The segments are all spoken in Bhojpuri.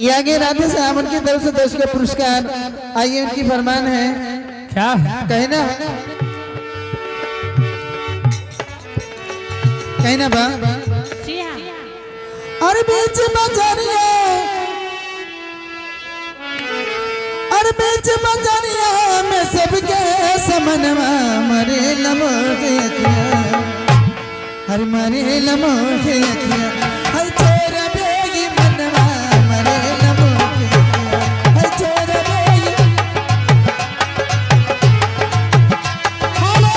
ये आगे राधे श्याम उनकी तरफ से 10 का पुरस्कार। आइए उनकी फरमान है क्या कहना कहना बा और बीच बजरिया और बीच बजरिया में सबके समनवा मरे लमोगे किया हर मरे लमोगे किया हर छोरा बेगी मनवा मरे लमोगे किया हर छोरा बेगी। हेलो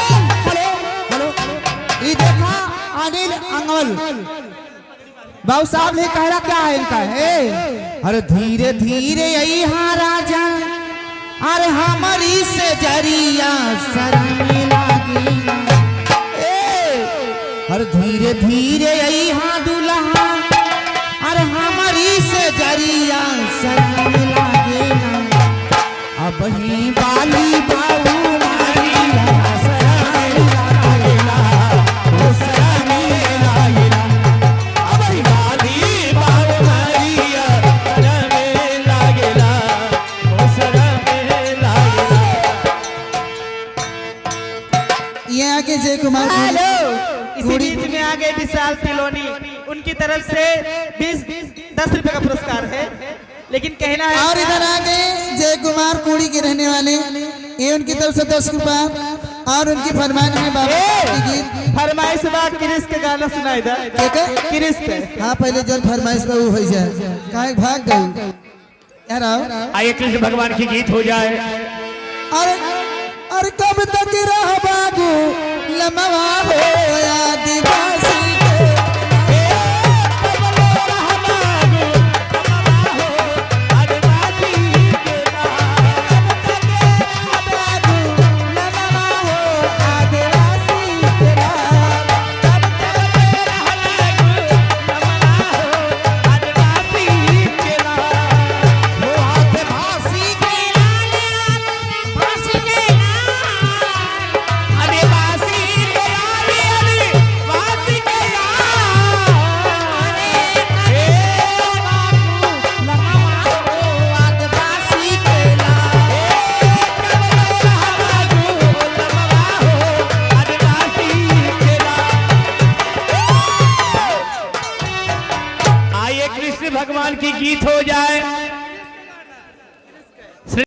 हेलो हेलो ये देखा अनिल अंगल बाबू साहब ने कह रहा क्या है इनका है अरे धीरे धीरे यही हाँ राजा अरे हमारी से जरिया शर्म लागी अरे धीरे धीरे यही हाँ दूल्हा अरे हमारी से जरिया शर्म लागे अब ही बाली बाबू जय कुमार। हेलो इसी बीच में आगे विशाल तिलोनी उनकी तरफ से 10 रुपए का पुरस्कार है लेकिन कहना है और इधर आगे जय कुमार कुड़ी के रहने वाले ये उनकी तरफ से 10 रुपया और उनकी फरमान है बाबा की गीत फरमाइश बात क्रिस के गाना सुनाई दे क्रिस के। हाँ पहले जब फरमाइश में वो हो जाए काहे भाग गई यार आओ आइए कृष्ण भगवान की गीत हो जाए। और कब तक रह बाबू लमवा हो आदिवासी भगवान की गीत हो जाए।